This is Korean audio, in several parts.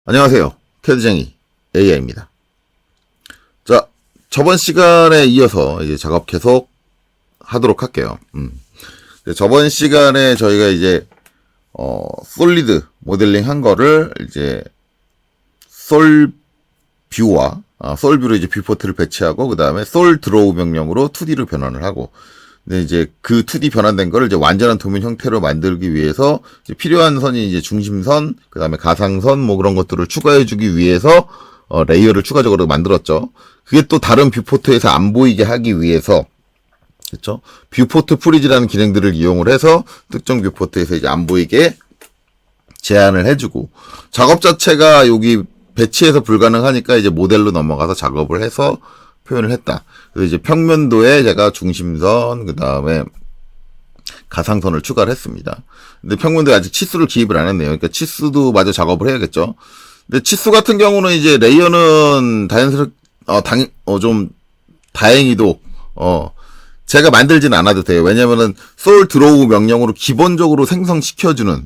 안녕하세요. 캐드쟁이 AI입니다. 자, 저번 시간에 이어서 이제 작업 계속 하도록 할게요. 저번 시간에 저희가 이제, 솔리드 모델링 한 거를 이제, 솔뷰로 이제 뷰포트를 배치하고, 그 다음에 솔 드로우 명령으로 2D로 변환을 하고, 근데 이제 그 2D 변환된 거를 이제 완전한 도면 형태로 만들기 위해서 이제 필요한 선이 이제 중심선, 그 다음에 가상선, 뭐 그런 것들을 추가해주기 위해서 레이어를 추가적으로 만들었죠. 그게 또 다른 뷰포트에서 안 보이게 하기 위해서, 그렇죠? 뷰포트 프리즈라는 기능들을 이용을 해서 특정 뷰포트에서 이제 안 보이게 제한을 해주고, 작업 자체가 여기 배치해서 불가능하니까 이제 모델로 넘어가서 작업을 해서 표현을 했다. 그래서 이제 평면도에 제가 중심선, 그 다음에 가상선을 추가를 했습니다. 근데 평면도에 아직 치수를 기입을 안 했네요. 그러니까 치수도 마저 작업을 해야겠죠. 근데 치수 같은 경우는 이제 레이어는 좀 다행히도, 제가 만들지는 않아도 돼요. 왜냐면은 솔 드로우 명령으로 기본적으로 생성시켜주는,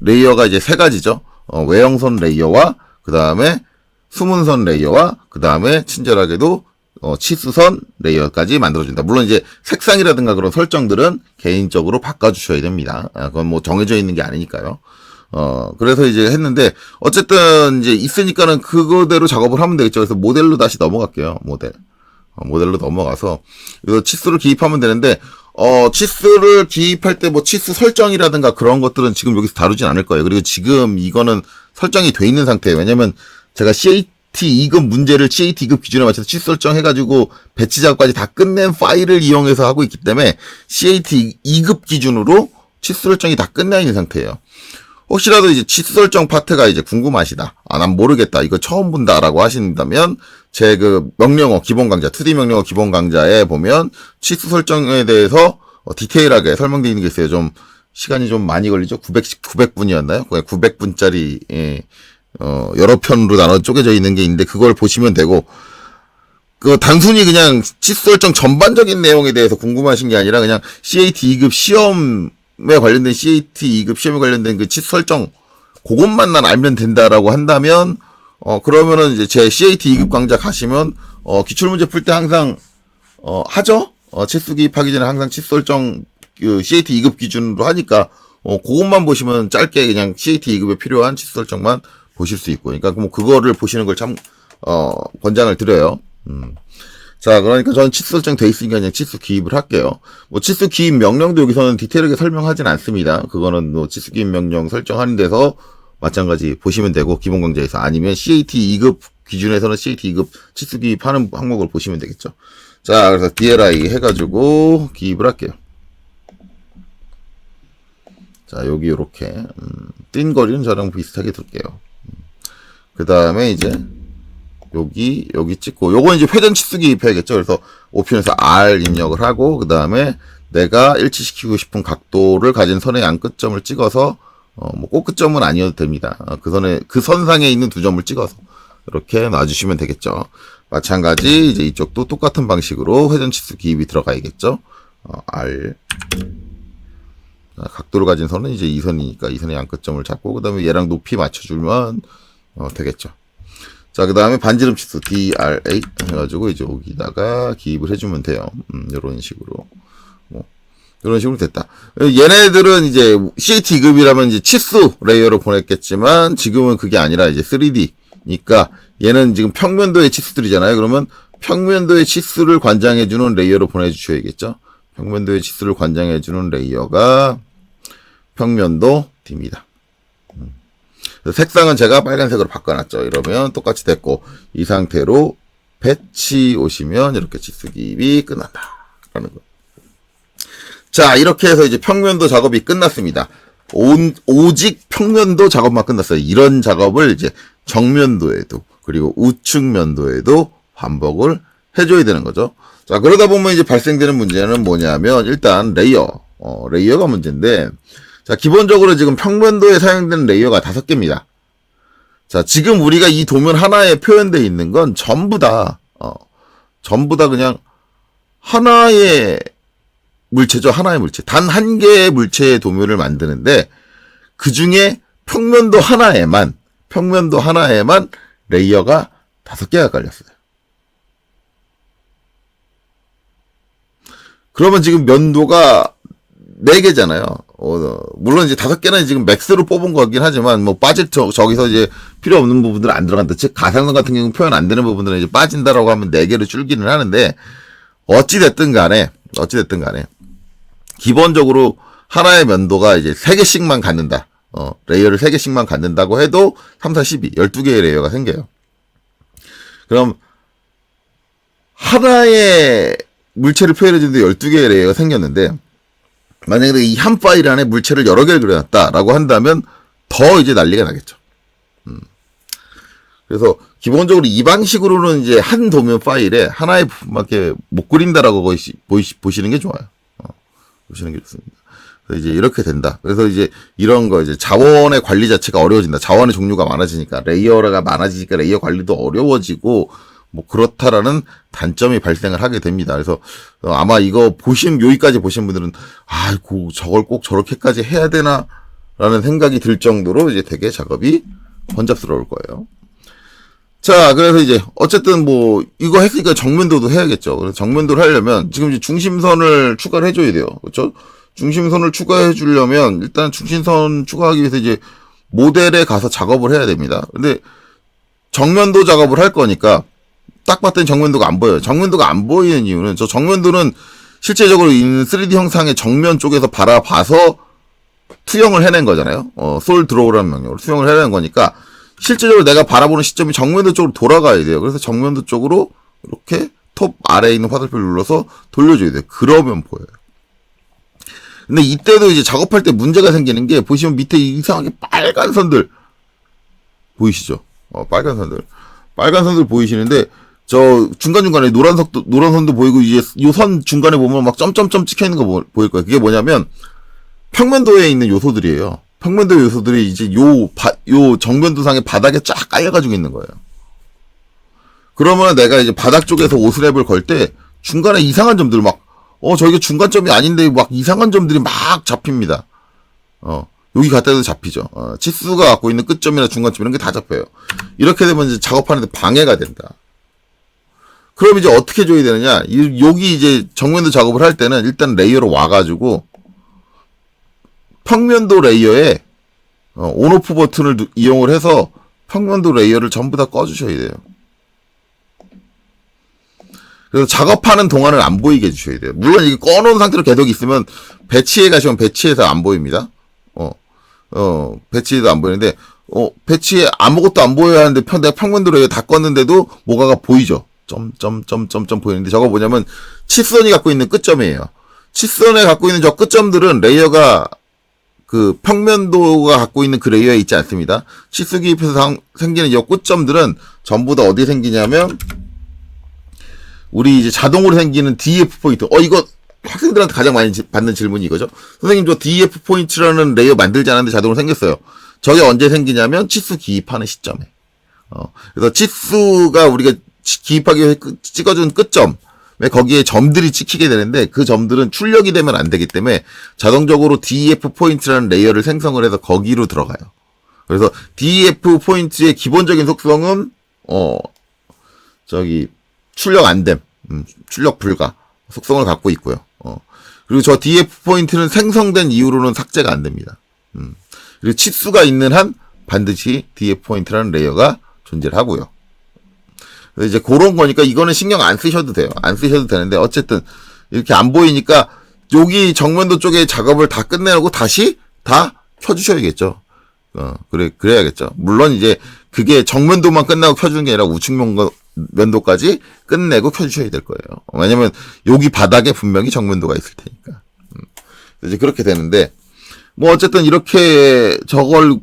레이어가 이제 세 가지죠. 외형선 레이어와, 그 다음에 수문선 레이어와 그 다음에 친절하게도 치수선 레이어까지 만들어준다. 물론 이제 색상이라든가 그런 설정들은 개인적으로 바꿔주셔야 됩니다. 그건 뭐 정해져 있는 게 아니니까요. 그래서 이제 했는데 어쨌든 이제 있으니까는 그거대로 작업을 하면 되겠죠. 그래서 모델로 다시 넘어갈게요. 모델로 넘어가서 그래서 치수를 기입하면 되는데 치수를 기입할 때 뭐 치수 설정이라든가 그런 것들은 지금 여기서 다루진 않을 거예요. 그리고 지금 이거는 설정이 돼 있는 상태예요. 왜냐면 제가 CAT 2급 문제를 CAT 2급 기준에 맞춰서 치수 설정해가지고 배치 작업까지 다 끝낸 파일을 이용해서 하고 있기 때문에 CAT 2급 기준으로 치수 설정이 다 끝나 있는 상태예요. 혹시라도 이제 치수 설정 파트가 이제 궁금하시다. 난 모르겠다. 이거 처음 본다라고 하신다면 제 그 명령어 기본 강좌, 2D 명령어 기본 강좌에 보면 치수 설정에 대해서 디테일하게 설명되어 있는 게 있어요. 좀 시간이 좀 많이 걸리죠. 900분이었나요? 900분짜리 여러 편으로 나눠 쪼개져 있는 게 있는데 그걸 보시면 되고, 단순히 그냥 치수 설정 전반적인 내용에 대해서 궁금하신 게 아니라 그냥 CAT 2급 시험에 관련된 CAT 2급 시험에 관련된 그 치수 설정 그것만 난 알면 된다라고 한다면 그러면은 이제 제 CAT 2급 강좌 가시면 기출문제 풀 때 항상 하죠. 치수 기입하기 전에 항상 치수 설정 그 CAT 2급 기준으로 하니까 그것만 보시면 짧게 그냥 CAT 2급에 필요한 치수 설정만 보실 수 있고, 그러니까 뭐 그거를 보시는 걸 참 권장을 드려요. 자, 그러니까 저는 치수 설정 돼 있으니까 그냥 치수 기입을 할게요. 뭐 치수 기입 명령도 여기서는 디테일하게 설명하진 않습니다. 그거는 뭐 치수 기입 명령 설정하는 데서 마찬가지 보시면 되고, 기본 강좌에서 아니면 CAT 2급 기준에서는 CAT 2급 치수 기입하는 항목을 보시면 되겠죠. 자, 그래서 DLI 해가지고 기입을 할게요. 자, 여기 이렇게 뛴 거리는 저랑 비슷하게 둘게요. 그 다음에 이제 여기 찍고, 요건 이제 회전 치수 기입해야겠죠. 그래서 옵션에서 R 입력을 하고, 그 다음에 내가 일치시키고 싶은 각도를 가진 선의 양 끝점을 찍어서 뭐 꼭 끝점은 아니어도 됩니다. 그 선상에 있는 두 점을 찍어서 이렇게 놔주시면 되겠죠. 마찬가지 이제 이쪽도 똑같은 방식으로 회전 치수 기입이 들어가야겠죠. R 각도를 가진 선은 이제 이 선이니까 이 선의 양 끝점을 잡고, 그 다음에 얘랑 높이 맞춰주면 되겠죠. 자, 그 다음에 반지름 치수 DRA 해가지고 이제 여기다가 기입을 해주면 돼요. 이런 식으로. 이런 식으로 됐다. 얘네들은 이제 CAT 2급이라면 이제 치수 레이어로 보냈겠지만 지금은 그게 아니라 이제 3D니까 얘는 지금 평면도의 치수들이잖아요. 그러면 평면도의 치수를 관장해주는 레이어로 보내주셔야겠죠. 평면도의 치수를 관장해주는 레이어가 평면도 D입니다. 색상은 제가 빨간색으로 바꿔놨죠. 이러면 똑같이 됐고, 이 상태로 배치 오시면 이렇게 치수 기입이 끝난다 라는 거. 자, 이렇게 해서 이제 평면도 작업이 끝났습니다. 오직 평면도 작업만 끝났어요. 이런 작업을 이제 정면도에도 그리고 우측면도에도 반복을 해줘야 되는 거죠. 자, 그러다 보면 이제 발생되는 문제는 뭐냐면, 일단 레이어가 문제인데, 자, 기본적으로 지금 평면도에 사용되는 레이어가 5개입니다. 자, 지금 우리가 이 도면 하나에 표현되어 있는 건 전부 다 그냥 하나의 물체죠. 하나의 물체. 단 한 개의 물체의 도면을 만드는데, 그 중에 평면도 하나에만 평면도 하나에만 레이어가 5개가 깔렸어요. 그러면 지금 면도가 4개잖아요. 물론 이제 5개는 지금 맥스로 뽑은 거긴 하지만, 뭐, 저기서 이제 필요 없는 부분들은 안 들어간다. 즉, 가상선 같은 경우는 표현 안 되는 부분들은 이제 빠진다라고 하면 4개로 줄기는 하는데, 어찌됐든 간에, 기본적으로 하나의 면도가 이제 3개씩만 갖는다. 레이어를 3개씩만 갖는다고 해도 3, 4, 12, 12개의 레이어가 생겨요. 그럼, 하나의 물체를 표현해주는데 12개의 레이어가 생겼는데, 만약에 이 한 파일 안에 물체를 여러 개를 그려놨다라고 한다면 더 이제 난리가 나겠죠. 그래서 기본적으로 이 방식으로는 이제 한 도면 파일에 하나의 부분밖에 못 그린다라고 보시는 게 좋아요. 보시는 게 좋습니다. 그래서 이제 이렇게 된다. 그래서 이제 이런 거 이제 자원의 관리 자체가 어려워진다. 자원의 종류가 많아지니까 레이어가 많아지니까 레이어 관리도 어려워지고 뭐 그렇다라는 단점이 발생을 하게 됩니다. 그래서 아마 이거 여기까지 보신 분들은 아이고 저걸 꼭 저렇게까지 해야 되나라는 생각이 들 정도로 이제 되게 작업이 번잡스러울 거예요. 자, 그래서 이제 어쨌든 뭐 이거 했으니까 정면도도 해야겠죠. 그래서 정면도를 하려면 지금 이제 중심선을 추가를 해줘야 돼요. 그렇죠? 중심선을 추가해 주려면 일단 중심선 추가하기 위해서 이제 모델에 가서 작업을 해야 됩니다. 근데 정면도 작업을 할 거니까 딱 봤더니 정면도가 안 보여요. 정면도가 안 보이는 이유는 저 정면도는 실제적으로 있는 3D 형상의 정면 쪽에서 바라봐서 투영을 해낸 거잖아요. 솔 드로우라는 명령으로 투영을 해낸 거니까 실제적으로 내가 바라보는 시점이 정면도 쪽으로 돌아가야 돼요. 그래서 정면도 쪽으로 이렇게 톱 아래에 있는 화살표를 눌러서 돌려줘야 돼요. 그러면 보여요. 근데 이때도 이제 작업할 때 문제가 생기는 게 보시면 밑에 이상하게 빨간 선들 보이시죠? 빨간 선들 보이시는데 저 중간중간에 노란 선도 보이고 이제 요 선 중간에 보면 막 점점점 찍혀 있는 거 보일 거예요. 그게 뭐냐면 평면도에 있는 요소들이에요. 평면도 요소들이 이제 요 정면도상의 바닥에 쫙 깔려가지고 있는 거예요. 그러면 내가 이제 바닥 쪽에서 오스랩을 걸 때 중간에 이상한 점들 저게 중간점이 아닌데 막 이상한 점들이 막 잡힙니다. 여기 갖다 대도 잡히죠. 치수가 갖고 있는 끝점이나 중간점 이런 게 다 잡혀요. 이렇게 되면 이제 작업하는데 방해가 된다. 그럼 이제 어떻게 줘야 되느냐? 여기 이제 정면도 작업을 할 때는 일단 레이어로 와가지고 평면도 레이어에 온오프 버튼을 이용을 해서 평면도 레이어를 전부 다 꺼주셔야 돼요. 그래서 작업하는 동안을 안 보이게 해주셔야 돼요. 물론 이게 꺼놓은 상태로 계속 있으면 배치에 가시면 배치에서 안 보입니다. 배치에도 안 보이는데, 배치에 아무것도 안 보여야 하는데 내가 평면도 레이어 다 껐는데도 뭐가가 보이죠. 점점점점점 보이는데 저거 뭐냐면 치선이 갖고 있는 끝점이에요. 치선에 갖고 있는 저 끝점들은 레이어가 그 평면도가 갖고 있는 그 레이어에 있지 않습니다. 치수 기입해서 생기는 이 끝점들은 전부 다 어디에 생기냐면 우리 이제 자동으로 생기는 DF 포인트. 이거 학생들한테 가장 많이 받는 질문이 이거죠. 선생님 저 DF 포인트라는 레이어 만들지 않았는데 자동으로 생겼어요. 저게 언제 생기냐면 치수 기입하는 시점에. 그래서 치수가 우리가 기입하기 위해 찍어준 끝점에 거기에 점들이 찍히게 되는데 그 점들은 출력이 되면 안 되기 때문에 자동적으로 DF 포인트라는 레이어를 생성을 해서 거기로 들어가요. 그래서 DF 포인트의 기본적인 속성은 출력 안 됨, 출력 불가 속성을 갖고 있고요. 그리고 저 DF 포인트는 생성된 이후로는 삭제가 안 됩니다. 그리고 치수가 있는 한 반드시 DF 포인트라는 레이어가 존재를 하고요. 그래서 이제 그런 거니까 이거는 신경 안 쓰셔도 돼요. 안 쓰셔도 되는데 어쨌든 이렇게 안 보이니까 여기 정면도 쪽에 작업을 다 끝내고 다시 다 켜주셔야겠죠. 그래야겠죠. 물론 이제 그게 정면도만 끝나고 켜주는 게 아니라 우측면도까지 끝내고 켜주셔야 될 거예요. 왜냐면 여기 바닥에 분명히 정면도가 있을 테니까. 이제 그렇게 되는데 뭐 어쨌든 이렇게 저걸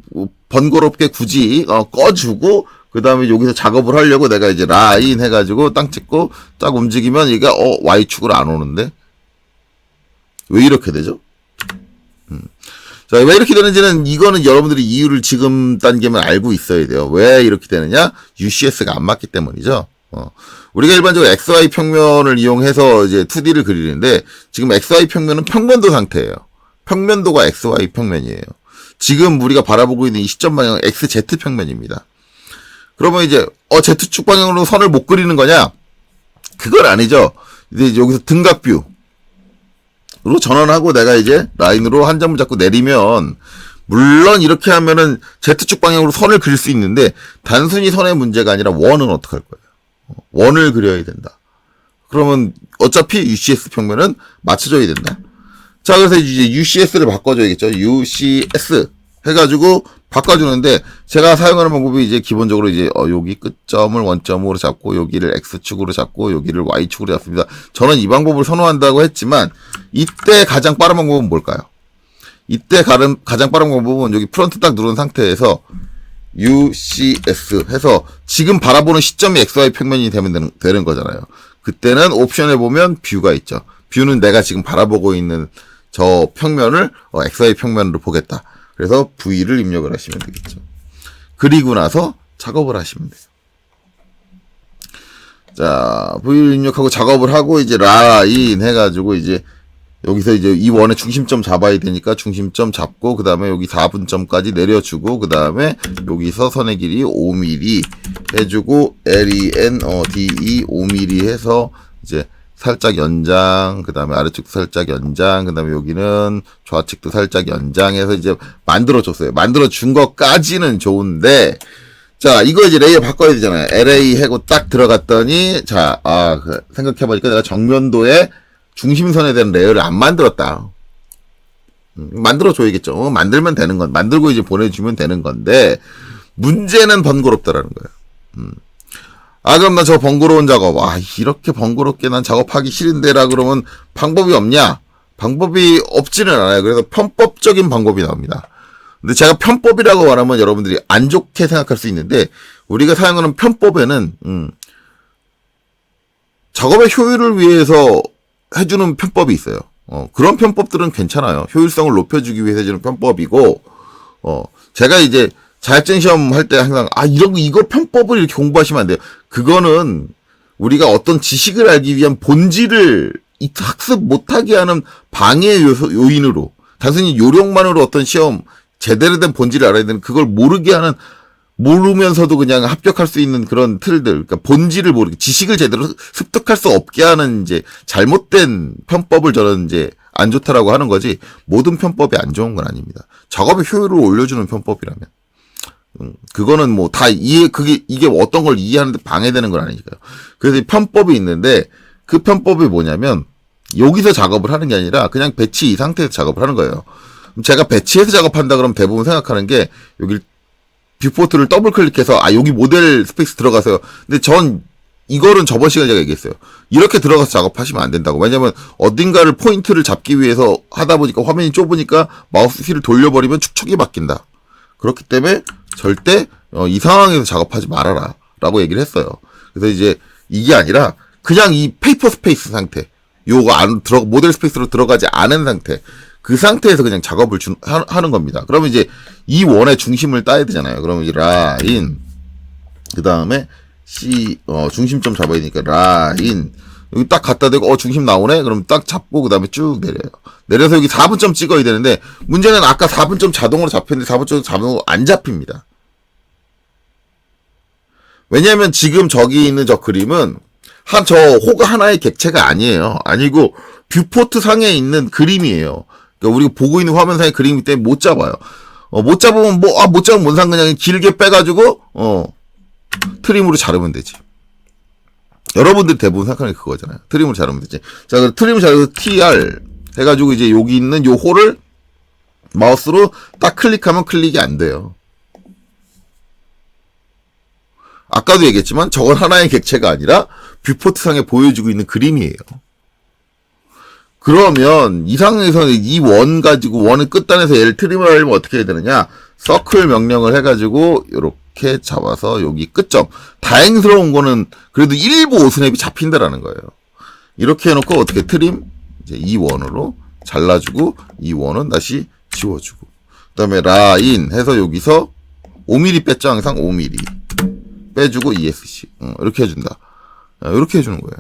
번거롭게 굳이 꺼주고 그 다음에 여기서 작업을 하려고 내가 이제 라인 해가지고 땅 찍고 딱 움직이면 얘가 Y축으로 안 오는데 왜 이렇게 되죠? 자, 왜 이렇게 되는지는 이거는 여러분들이 이유를 지금 단계면 알고 있어야 돼요. 왜 이렇게 되느냐? UCS가 안 맞기 때문이죠. 우리가 일반적으로 XY 평면을 이용해서 이제 2D를 그리는데 지금 XY 평면은 평면도 상태예요. 평면도가 XY 평면이에요. 지금 우리가 바라보고 있는 이 시점 방향은 XZ 평면입니다. 그러면 이제 Z축 방향으로 선을 못 그리는 거냐? 그건 아니죠. 이제 여기서 등각뷰로 전환하고 내가 이제 라인으로 한 점을 잡고 내리면, 물론 이렇게 하면은 Z축 방향으로 선을 그릴 수 있는데, 단순히 선의 문제가 아니라 원은 어떻게 할 거예요? 원을 그려야 된다. 그러면 어차피 UCS 평면은 맞춰줘야 된다. 자, 그래서 이제 UCS를 바꿔줘야겠죠. UCS 해가지고 바꿔주는데, 제가 사용하는 방법이 이제 기본적으로 이제 여기 끝점을 원점으로 잡고 여기를 X축으로 잡고 여기를 Y축으로 잡습니다. 저는 이 방법을 선호한다고 했지만, 이때 가장 빠른 방법은 뭘까요? 이때 가장 빠른 방법은 여기 프론트 딱 누른 상태에서 UCS 해서 지금 바라보는 시점이 XY 평면이 되는 거잖아요. 그때는 옵션에 보면 뷰가 있죠. 뷰는 내가 지금 바라보고 있는 저 평면을 XY 평면으로 보겠다. 그래서 V를 입력을 하시면 되겠죠. 그리고 나서 작업을 하시면 돼요. 자, V를 입력하고 작업을 하고 이제 라인 해가지고 이제 여기서 이제 이 원의 중심점 잡아야 되니까 중심점 잡고 그 다음에 여기 4분점까지 내려주고 그 다음에 여기서 선의 길이 5mm 해주고 LEN DE 5mm 해서 이제 살짝 연장, 그 다음에 아래쪽도 살짝 연장, 그 다음에 여기는 좌측도 살짝 연장해서 이제 만들어줬어요. 만들어준 것까지는 좋은데, 자, 이거 이제 레이어 바꿔야 되잖아요. LA 하고 딱 들어갔더니, 자, 생각해보니까 내가 정면도에 중심선에 대한 레이어를 안 만들었다. 만들어줘야겠죠. 만들면 되는 건, 만들고 이제 보내주면 되는 건데, 문제는 번거롭다라는 거예요. 그럼 나 저 번거로운 작업, 이렇게 번거롭게 난 작업하기 싫은데라 그러면 방법이 없냐? 방법이 없지는 않아요. 그래서 편법적인 방법이 나옵니다. 근데 제가 편법이라고 말하면 여러분들이 안 좋게 생각할 수 있는데, 우리가 사용하는 편법에는, 작업의 효율을 위해서 해주는 편법이 있어요. 그런 편법들은 괜찮아요. 효율성을 높여주기 위해서 해주는 편법이고, 제가 이제 자격증 시험 할 때 항상, 이거 편법을 이렇게 공부하시면 안 돼요. 그거는 우리가 어떤 지식을 알기 위한 본질을 학습 못하게 하는 방해 요인으로, 단순히 요령만으로 어떤 시험, 제대로 된 본질을 알아야 되는, 그걸 모르게 하는, 모르면서도 그냥 합격할 수 있는 그런 틀들, 그러니까 본질을 모르게, 지식을 제대로 습득할 수 없게 하는 이제 잘못된 편법을 저는 이제 안 좋다라고 하는 거지, 모든 편법이 안 좋은 건 아닙니다. 작업의 효율을 올려주는 편법이라면. 그거는 뭐 다 이게 어떤 걸 이해하는데 방해되는 건 아니니까요. 그래서 편법이 있는데, 그 편법이 뭐냐면, 여기서 작업을 하는 게 아니라 그냥 배치 이 상태에서 작업을 하는 거예요. 제가 배치해서 작업한다 그러면 대부분 생각하는 게, 여기 뷰포트를 더블 클릭해서 여기 모델 스페이스 들어가세요. 근데 전 이거는 저번 시간에 제가 얘기했어요. 이렇게 들어가서 작업하시면 안 된다고. 왜냐면 어딘가를 포인트를 잡기 위해서 하다 보니까 화면이 좁으니까 마우스 휠을 돌려버리면 축척이 바뀐다. 그렇기 때문에 절대 이 상황에서 작업하지 말아라 라고 얘기를 했어요. 그래서 이제 이게 아니라 그냥 이 페이퍼 스페이스 상태, 요거 모델 스페이스로 들어가지 않은 상태, 그 상태에서 그냥 작업을 하는 겁니다. 그러면 이제 이 원의 중심을 따야 되잖아요. 그러면 이제 라인, 그 다음에 중심점 잡아야 되니까 라인, 여기 딱 갖다 대고 중심 나오네? 그럼 딱 잡고 그 다음에 쭉 내려요. 내려서 여기 4분점 찍어야 되는데, 문제는 아까 4분점 자동으로 잡혔는데 4분점 자동으로 안 잡힙니다. 왜냐면 지금 저기 있는 저 그림은 저 호가 하나의 객체가 아니에요. 아니고 뷰포트 상에 있는 그림이에요. 그러니까 우리가 보고 있는 화면상의 그림이기 때문에 못 잡아요. 못 잡으면 못 잡으면 뭔 상관이야. 길게 빼가지고 트림으로 자르면 되지. 여러분들이 대부분 생각하는 게 그거잖아요. 트림으로 자르면 되지. 자, 그럼 트림을 자르고 TR 해가지고 이제 여기 있는 요 홀을 마우스로 딱 클릭하면 클릭이 안 돼요. 아까도 얘기했지만 저건 하나의 객체가 아니라 뷰포트상에 보여주고 있는 그림이에요. 그러면 이 상황에서는 이 원 가지고 원의 끝단에서 얘를 트림을 하려면 어떻게 해야 되느냐? 서클 명령을 해가지고 이렇게 잡아서 여기 끝점. 다행스러운 거는 그래도 일부 오스냅이 잡힌다라는 거예요. 이렇게 해놓고 어떻게 트림? 이제 이 원으로 잘라주고 이 원은 다시 지워주고. 그 다음에 라인 해서 여기서 5mm 뺐죠? 항상 5mm. 빼주고 ESC. 이렇게 해준다. 이렇게 해주는 거예요.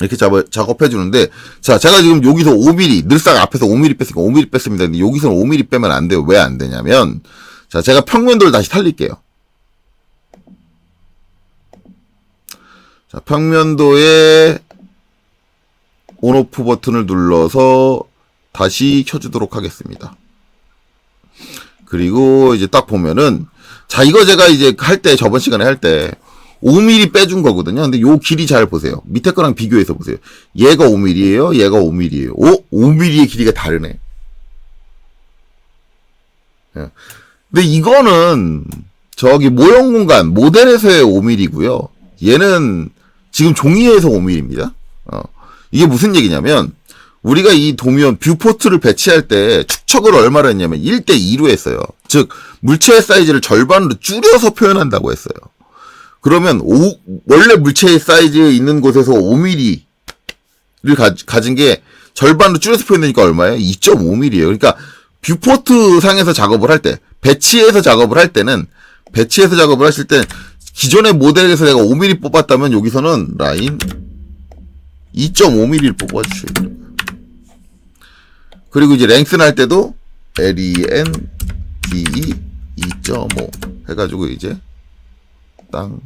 이렇게 작업해 주는데, 자, 제가 지금 여기서 5mm, 늘상 앞에서 5mm 뺐으니까 5mm 뺐습니다. 근데 여기서는 5mm 빼면 안 돼요. 왜 안 되냐면, 자, 제가 평면도를 다시 살릴게요. 자, 평면도에 온오프 버튼을 눌러서 다시 켜주도록 하겠습니다. 그리고 이제 딱 보면은, 자, 이거 제가 이제 할 때, 저번 시간에 할 때, 5mm 빼준 거거든요. 근데 요 길이 잘 보세요. 밑에 거랑 비교해서 보세요. 얘가 5mm예요. 얘가 5mm예요. 5mm의 길이가 다르네. 근데 이거는 저기 모형 공간 모델에서의 5mm고요. 얘는 지금 종이에서 5mm입니다. 이게 무슨 얘기냐면 우리가 이 도면 뷰포트를 배치할 때 축척을 얼마로 했냐면 1:2로 했어요. 즉 물체의 사이즈를 절반으로 줄여서 표현한다고 했어요. 그러면 원래 물체의 사이즈에 있는 곳에서 5mm를 가진 게 절반으로 줄여서 표현되니까 얼마예요? 2.5mm예요. 그러니까 뷰포트 상에서 작업을 할 때, 배치해서 작업을 할 때는, 배치해서 작업을 하실 때 기존의 모델에서 내가 5mm 뽑았다면 여기서는 라인 2.5mm를 뽑아주셔야 돼요. 그리고 이제 랭스는 할 때도 LEN DE 2.5 해가지고 이제 땅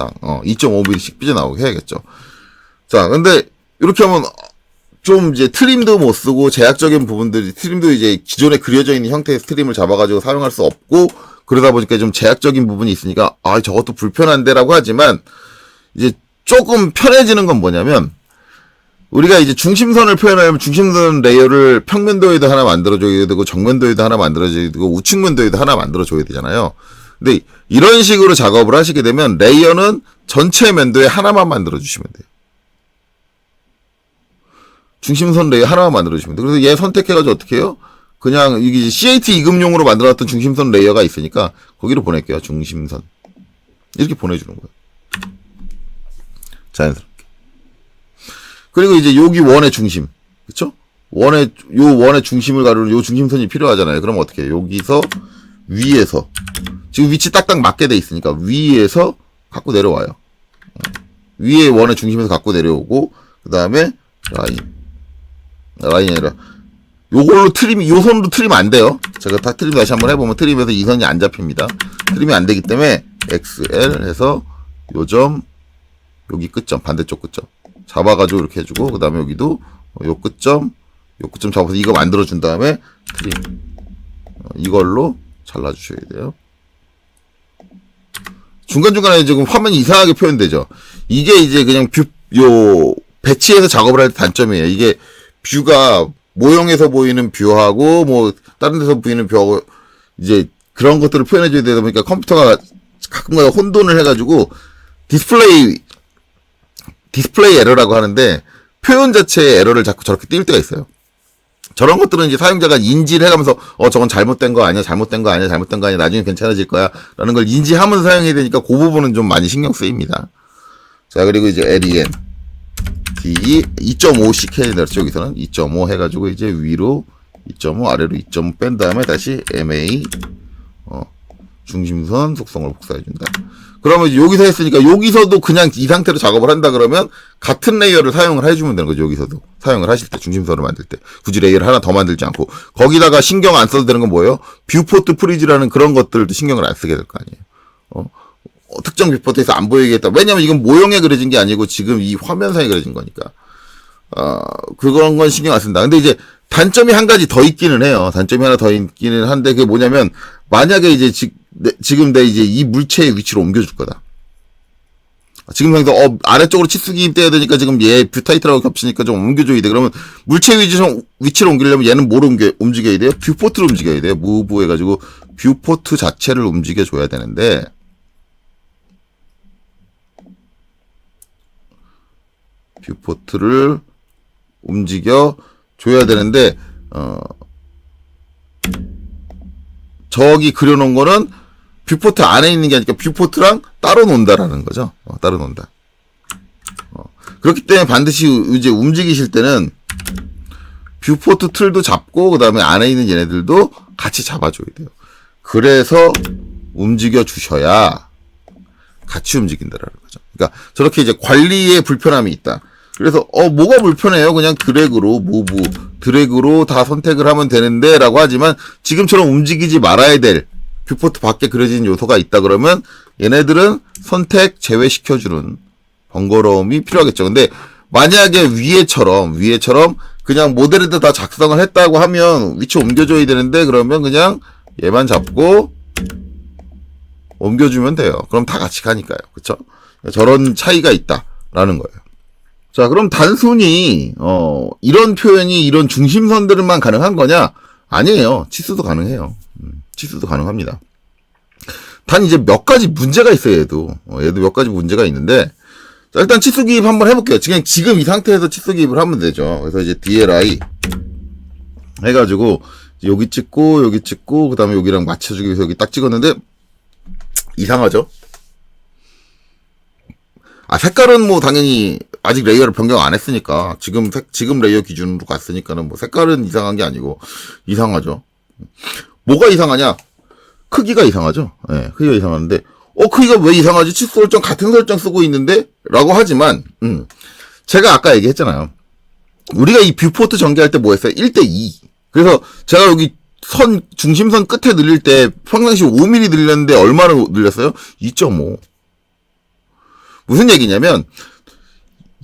2.5mm씩 삐져나오게 해야겠죠. 자, 근데 이렇게 하면 좀 이제 트림도 못 쓰고 제약적인 부분들이 트림도 이제 기존에 그려져 있는 형태의 트림을 잡아가지고 사용할 수 없고 그러다 보니까 좀 제약적인 부분이 있으니까 아 저것도 불편한데라고 하지만 이제 조금 편해지는 건 뭐냐면 우리가 이제 중심선을 표현하려면 중심선 레이어를 평면도에도 하나 만들어줘야 되고 정면도에도 하나 만들어줘야 되고 우측면도에도 하나 만들어줘야 되잖아요. 근데 이런 식으로 작업을 하시게 되면 레이어는 전체 면도에 하나만 만들어주시면 돼요. 중심선 레이어 하나만 만들어주시면 돼요. 그래서 얘 선택해가지고 어떻게 해요? 그냥 이게 CAT 이금용으로 만들어놨던 중심선 레이어가 있으니까 거기로 보낼게요. 중심선. 이렇게 보내주는 거예요. 자연스럽게. 그리고 이제 여기 원의 중심. 그쵸? 원의 중심을 가르는 요 중심선이 필요하잖아요. 그럼 어떻게 해요? 여기서 위에서. 지금 위치 딱딱 맞게 돼 있으니까 위에서 갖고 내려와요. 위에 원의 중심에서 갖고 내려오고 그 다음에 라인이 아니라 요걸로 요 선으로 트림 안 돼요. 제가 다 트림 다시 한번 해보면 트림에서 이 선이 안 잡힙니다. 트림이 안 되기 때문에 XL 해서 요점 여기 끝점 반대쪽 끝점 잡아가지고 이렇게 해주고 그 다음에 여기도 요 끝점 잡아서 이거 만들어준 다음에 트림 이걸로 잘라주셔야 돼요. 중간중간에 지금 화면이 이상하게 표현되죠. 이게 이제 그냥 배치해서 작업을 할 때 단점이에요. 이게 뷰가 모형에서 보이는 뷰하고 뭐 다른 데서 보이는 뷰하고 이제 그런 것들을 표현해줘야 되다 보니까 컴퓨터가 가끔가다 혼돈을 해가지고 디스플레이 에러라고 하는데 표현 자체의 에러를 자꾸 저렇게 띄울 때가 있어요. 저런 것들은 이제 사용자가 인지를 해가면서 저건 잘못된 거 아니야 나중에 괜찮아질 거야 라는 걸 인지하면서 사용해야 되니까 그 부분은 좀 많이 신경 쓰입니다. 자 그리고 이제 LEN D 2.5씩 해야 되죠. 여기서는 2.5 해가지고 이제 위로 2.5 아래로 2.5 뺀 다음에 다시 MA 중심선 속성을 복사해준다. 그러면 여기서 했으니까 여기서도 그냥 이 상태로 작업을 한다 그러면 같은 레이어를 사용을 해주면 되는 거죠. 여기서도 사용을 하실 때 중심선을 만들 때 굳이 레이어를 하나 더 만들지 않고 거기다가 신경 안 써도 되는 건 뭐예요? 뷰포트 프리즈라는 그런 것들도 신경을 안 쓰게 될 거 아니에요. 특정 뷰포트에서 안 보이겠다. 왜냐면 이건 모형에 그려진 게 아니고 지금 이 화면상에 그려진 거니까 그런 건 신경 안 쓴다. 근데 이제 단점이 한 가지 더 있기는 해요. 단점이 하나 더 있기는 한데 그게 뭐냐면 만약에 이제 지금 내 이제 이 물체의 위치로 옮겨줄 거다. 지금 상에서 아래쪽으로 치수기 떼야 되니까 지금 얘 뷰 타이틀하고 겹치니까 좀 옮겨줘야 돼. 그러면 물체 위치를 옮기려면 얘는 뭐를 움직여야 돼요? 뷰포트를 움직여야 돼요. 무브 해가지고 뷰포트 자체를 움직여줘야 되는데 뷰포트를 움직여줘야 되는데 저기 그려놓은 거는 뷰포트 안에 있는 게 아니라 뷰포트랑 따로 논다라는 거죠. 따로 논다. 그렇기 때문에 반드시 이제 움직이실 때는 뷰포트 틀도 잡고 그 다음에 안에 있는 얘네들도 같이 잡아줘야 돼요. 그래서 움직여 주셔야 같이 움직인다라는 거죠. 그러니까 저렇게 이제 관리에 불편함이 있다. 그래서 뭐가 불편해요? 그냥 드래그로 드래그로 다 선택을 하면 되는데 라고 하지만 지금처럼 움직이지 말아야 될 뷰포트 밖에 그려진 요소가 있다 그러면 얘네들은 선택 제외시켜주는 번거로움이 필요하겠죠. 근데 만약에 위에처럼 그냥 모델에다 다 작성을 했다고 하면 위치 옮겨줘야 되는데 그러면 그냥 얘만 잡고 옮겨주면 돼요. 그럼 다 같이 가니까요. 그쵸? 저런 차이가 있다라는 거예요. 자, 그럼 단순히 이런 표현이 이런 중심선들만 가능한 거냐? 아니에요. 치수도 가능해요. 치수도 가능합니다. 단 이제 몇 가지 문제가 있어요. 얘도 몇 가지 문제가 있는데 자, 일단 치수 기입 한번 해볼게요. 지금 이 상태에서 치수 기입을 하면 되죠. 그래서 이제 DLI 해가지고 여기 찍고 그 다음에 여기랑 맞춰주기 위해서 여기 딱 찍었는데 이상하죠? 색깔은 뭐 당연히 아직 레이어를 변경 안 했으니까 지금 레이어 기준으로 갔으니까는 뭐 색깔은 이상한 게 아니고 이상하죠. 뭐가 이상하냐? 크기가 이상하죠. 네, 크기가 이상한데 크기가 왜 이상하지? 치수 설정 같은 설정 쓰고 있는데? 라고 하지만 제가 아까 얘기했잖아요. 우리가 이 뷰포트 전개할 때 뭐 했어요? 1:2. 그래서 제가 여기 중심선 끝에 늘릴 때 평상시 5mm 늘렸는데 얼마나 늘렸어요? 2.5. 무슨 얘기냐면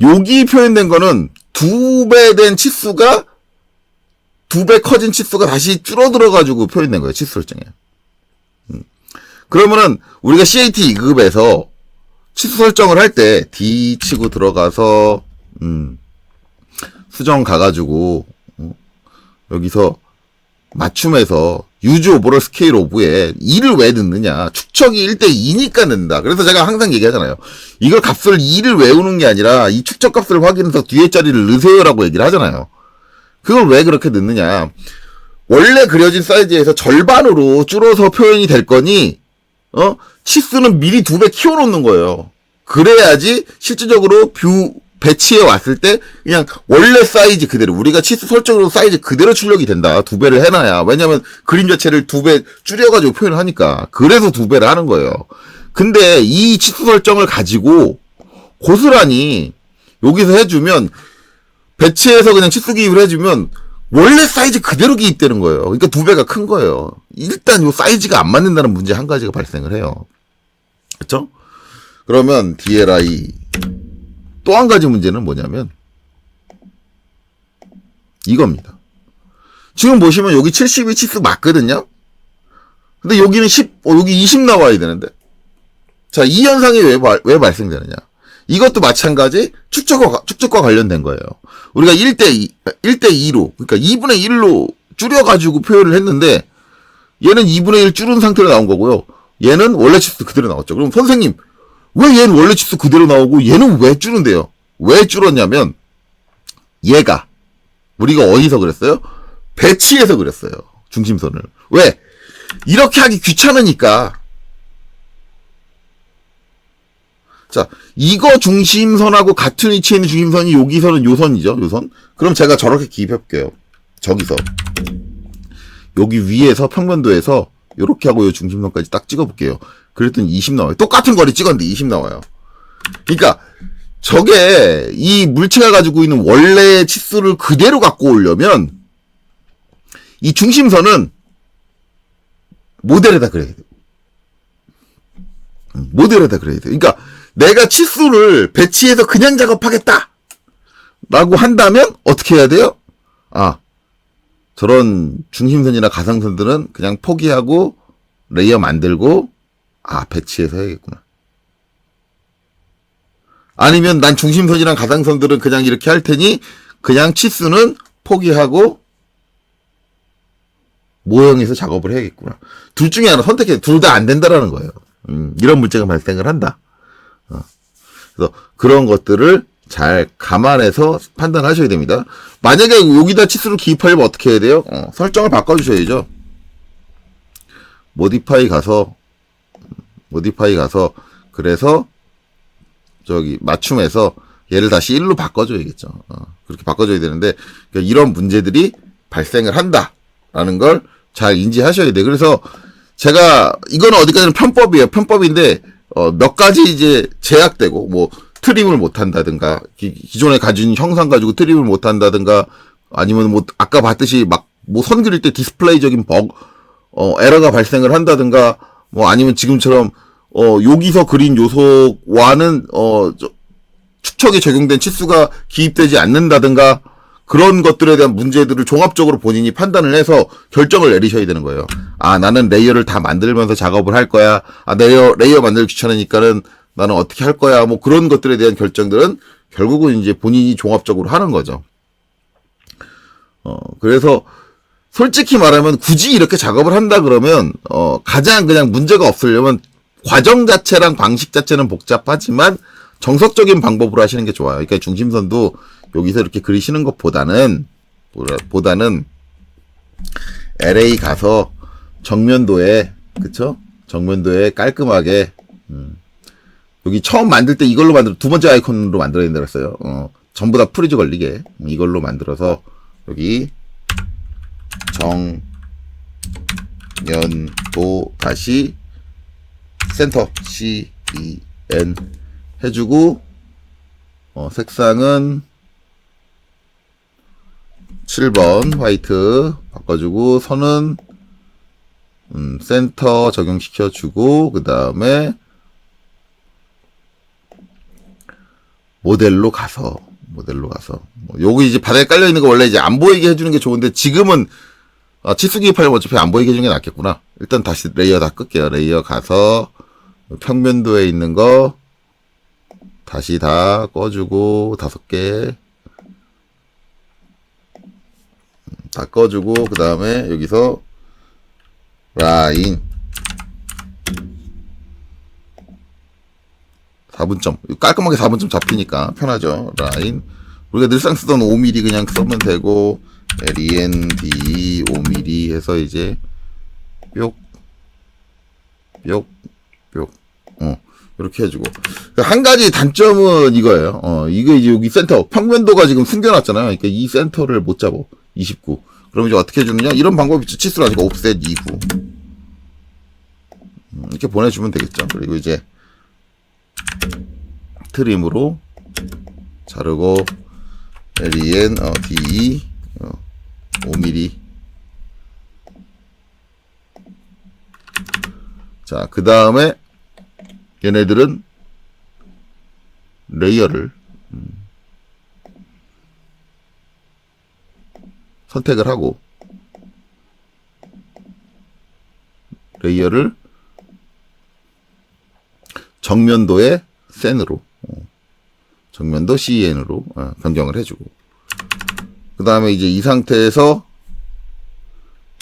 여기 표현된 거는 2배 된 치수가 2배 커진 치수가 다시 줄어들어가지고 표현된 거예요. 치수 설정에. 그러면은 우리가 CAT 2급에서 치수 설정을 할 때 D 치고 들어가서 수정 가가지고 여기서 맞춤에서 유즈 오버롤 스케일 오브에 2를 왜 넣느냐. 축척이 1:2니까 넣는다. 그래서 제가 항상 얘기하잖아요. 이걸 값을 2를 외우는 게 아니라 이 축척 값을 확인해서 뒤에 자리를 넣으세요라고 얘기를 하잖아요. 그걸 왜 그렇게 넣느냐. 원래 그려진 사이즈에서 절반으로 줄어서 표현이 될 거니 치수는 미리 2배 키워놓는 거예요. 그래야지 실질적으로 배치해 왔을 때 그냥 원래 사이즈 그대로 우리가 치수 설정으로 사이즈 그대로 출력이 된다. 2배를 해놔야. 왜냐면 그림 자체를 2배 줄여가지고 표현을 하니까. 그래서 2배를 하는 거예요. 근데 이 치수 설정을 가지고 고스란히 여기서 해주면 배치해서 그냥 치수 기입을 해주면 원래 사이즈 그대로 기입되는 거예요. 그러니까 2배가 큰 거예요. 일단 이 사이즈가 안 맞는다는 문제 한 가지가 발생을 해요. 그렇죠? 그러면 DLI 또 한 가지 문제는 뭐냐면 이겁니다. 지금 보시면 여기 72 치수 맞거든요. 근데 여기는 여기 20 나와야 되는데. 자, 이 현상이 왜 발생되느냐? 이것도 마찬가지 축적과 관련된 거예요. 우리가 1:2로, 그러니까 2분의 1로 줄여가지고 표현을 했는데, 얘는 2분의 1 줄은 상태로 나온 거고요. 얘는 원래 치수 그대로 나왔죠. 그럼 선생님, 왜 얘는 원래 치수 그대로 나오고 얘는 왜 줄은데요? 왜 줄었냐면, 얘가, 우리가 어디서 그랬어요? 배치해서 그랬어요. 중심선을. 왜? 이렇게 하기 귀찮으니까. 자, 이거 중심선하고 같은 위치에 있는 중심선이 여기서는 요선이죠, 요선. 그럼 제가 저렇게 기입해볼게요. 저기서. 여기 위에서 평면도에서 요렇게 하고 요 중심선까지 딱 찍어볼게요. 그랬더니 20 나와요. 똑같은 거리 찍었는데 20 나와요. 그러니까 저게 이 물체가 가지고 있는 원래의 치수를 그대로 갖고 오려면 이 중심선은 모델에다 그려야 돼요. 모델에다 그려야 돼요. 그러니까 내가 치수를 배치해서 그냥 작업하겠다 라고 한다면 어떻게 해야 돼요? 저런 중심선이나 가상선들은 그냥 포기하고 레이어 만들고 배치해서 해야겠구나. 아니면 난 중심선이랑 가상선들은 그냥 이렇게 할 테니 그냥 치수는 포기하고 모형에서 작업을 해야겠구나. 둘 중에 하나 선택해. 둘 다 안 된다라는 거예요. 이런 문제가 발생을 한다. 그래서 그런 것들을 잘 감안해서 판단하셔야 됩니다. 만약에 여기다 치수를 기입하려면 어떻게 해야 돼요? 설정을 바꿔주셔야죠. 모디파이 가서 그래서 저기 맞춤에서 얘를 다시 1로 바꿔줘야겠죠. 그렇게 바꿔줘야 되는데 그러니까 이런 문제들이 발생을 한다라는 걸 잘 인지하셔야 돼요. 그래서 제가 이거는 어디까지는 편법이에요. 편법인데 몇 가지 이제 제약되고, 뭐, 트림을 못 한다든가, 기존에 가진 형상 가지고 트림을 못 한다든가, 아니면 뭐, 아까 봤듯이 막, 뭐, 선 그릴 때 디스플레이적인 에러가 발생을 한다든가, 뭐, 아니면 지금처럼, 여기서 그린 요소와는, 축척이 적용된 치수가 기입되지 않는다든가, 그런 것들에 대한 문제들을 종합적으로 본인이 판단을 해서 결정을 내리셔야 되는 거예요. 아, 나는 레이어를 다 만들면서 작업을 할 거야. 아, 레이어 만들기 귀찮으니까는 나는 어떻게 할 거야. 뭐 그런 것들에 대한 결정들은 결국은 이제 본인이 종합적으로 하는 거죠. 그래서 솔직히 말하면 굳이 이렇게 작업을 한다 그러면, 가장 그냥 문제가 없으려면 과정 자체랑 방식 자체는 복잡하지만 정석적인 방법으로 하시는 게 좋아요. 그러니까 중심선도 여기서 이렇게 그리시는 것보다는 LA 가서 정면도에, 그쵸? 정면도에 깔끔하게, 여기 처음 만들 때 이걸로 두 번째 아이콘으로 만들어야 된다 그랬어요. 전부 다 프리즈 걸리게. 이걸로 만들어서, 여기, 정면도 다시, 센터, CEN 해주고, 색상은, 7번 화이트 바꿔주고, 선은 센터 적용시켜주고, 그 다음에 모델로 가서 요거 이제 바닥에 깔려있는 거 원래 이제 안 보이게 해주는 게 좋은데, 지금은 치수 기입하려면 어차피 안 보이게 해주는 게 낫겠구나. 일단 다시 레이어 다 끌게요. 레이어 가서 평면도에 있는 거 다시 다 꺼주고, 5개 다 꺼주고, 그 다음에 여기서 라인 4분점, 깔끔하게 4분점 잡히니까 편하죠. 라인 우리가 늘상 쓰던 5mm 그냥 쓰면 되고, LEND 5mm 해서 이제 뿅 이렇게 해주고, 한 가지 단점은 이거예요. 이게 이제 여기 센터 평면도가 지금 숨겨놨잖아요. 그러니까 이 센터를 못 잡어. 29. 그럼 이제 어떻게 해주느냐? 이런 방법이 있죠. 치수를 가지고 옵셋 29. 이렇게 보내주면 되겠죠. 그리고 이제 트림으로 자르고, LEN, DE, 5mm. 자, 그 다음에 얘네들은 레이어를 선택을 하고, 레이어를 정면도의 센으로, 정면도 CEN으로 변경을 해주고, 그 다음에 이제 이 상태에서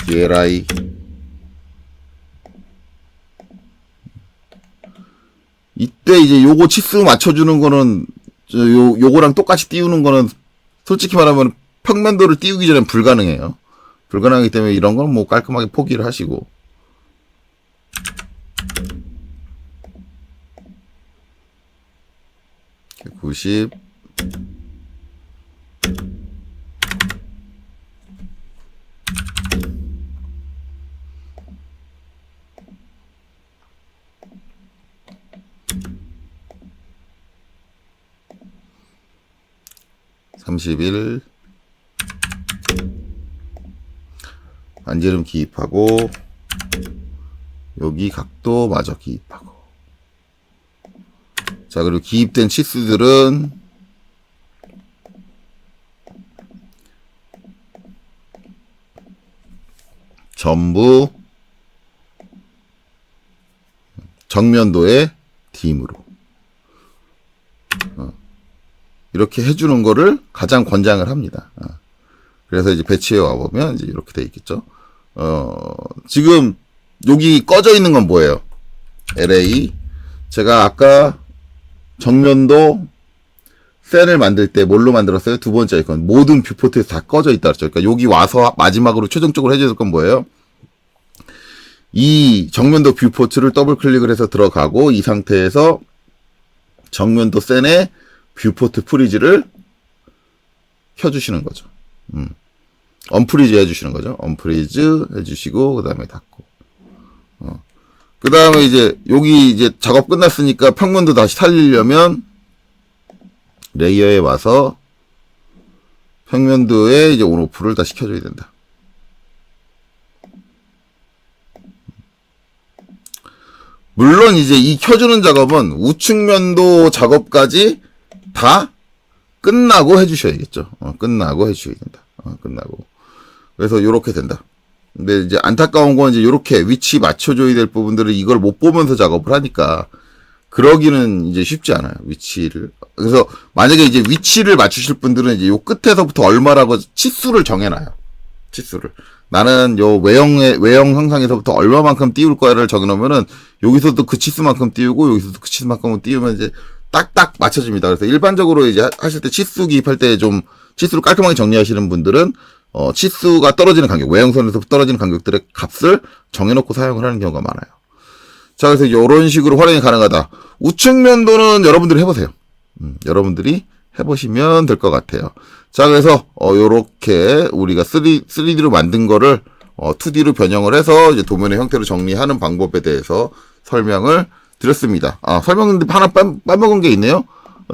GLI 이때 이제 요거 치수 맞춰주는 거는, 요거랑 똑같이 띄우는 거는 솔직히 말하면 평면도를 띄우기 전엔 불가능해요. 불가능하기 때문에 이런 건 뭐 깔끔하게 포기를 하시고, 90, (31) 반지름 기입하고, 여기 각도 마저 기입하고. 자, 그리고 기입된 치수들은 전부 정면도의 딤으로 이렇게 해주는 거를 가장 권장을 합니다. 그래서 이제 배치해 와보면 이제 이렇게 돼 있겠죠. 지금 여기 꺼져 있는 건 뭐예요? LA. 제가 아까 정면도 셀을 만들 때 뭘로 만들었어요? 두 번째 아이콘. 모든 뷰포트에서 다 꺼져 있다 그랬죠. 그러니까 여기 와서 마지막으로 최종적으로 해줄 건 뭐예요? 이 정면도 뷰포트를 더블 클릭을 해서 들어가고, 이 상태에서 정면도 셀에 뷰포트 프리즈를 켜주시는 거죠. 언프리즈 해주시는 거죠. 언프리즈 해주시고, 그 다음에 닫고. 그 다음에 이제 여기 이제 작업 끝났으니까 평면도 다시 살리려면 레이어에 와서 평면도에 이제 온오프를 다시 켜줘야 된다. 물론 이제 이 켜주는 작업은 우측면도 작업까지 다 끝나고 해주셔야겠죠. 끝나고 해주셔야 된다. 끝나고. 그래서 요렇게 된다. 근데 이제 안타까운 건 이제 요렇게 위치 맞춰줘야 될 부분들을 이걸 못 보면서 작업을 하니까 그러기는 이제 쉽지 않아요. 위치를. 그래서 만약에 이제 위치를 맞추실 분들은 이제 요 끝에서부터 얼마라고 치수를 정해놔요. 치수를. 나는 요 외형 형상에서부터 얼마만큼 띄울 거야를 정해놓으면은 여기서도 그 치수만큼 띄우고 여기서도 그 치수만큼 띄우면 이제 딱딱 맞춰집니다. 그래서 일반적으로 이제 하실 때 치수 기입할 때 좀 치수를 깔끔하게 정리하시는 분들은 치수가 떨어지는 간격, 외형선에서 떨어지는 간격들의 값을 정해놓고 사용을 하는 경우가 많아요. 자, 그래서 이런 식으로 활용이 가능하다. 우측 면도는 여러분들이 해보세요. 여러분들이 해보시면 될 것 같아요. 자, 그래서 요렇게 우리가 3D로 만든 거를 2D로 변형을 해서 이제 도면의 형태로 정리하는 방법에 대해서 설명을 드렸습니다. 설명인데 하나 빠먹은 게 있네요.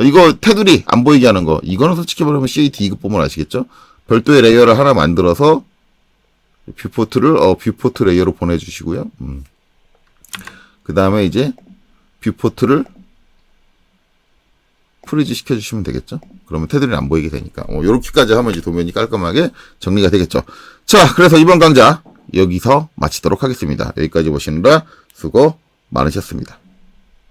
이거 테두리 안 보이게 하는 거. 이거는 솔직히 말하면 CAD 2급 보면 아시겠죠? 별도의 레이어를 하나 만들어서 뷰포트를 뷰포트 레이어로 보내주시고요. 그 다음에 이제 뷰포트를 프리즈 시켜주시면 되겠죠. 그러면 테두리는 안 보이게 되니까. 요렇게까지 하면 이제 도면이 깔끔하게 정리가 되겠죠. 자, 그래서 이번 강좌 여기서 마치도록 하겠습니다. 여기까지 보시느라 수고 많으셨습니다.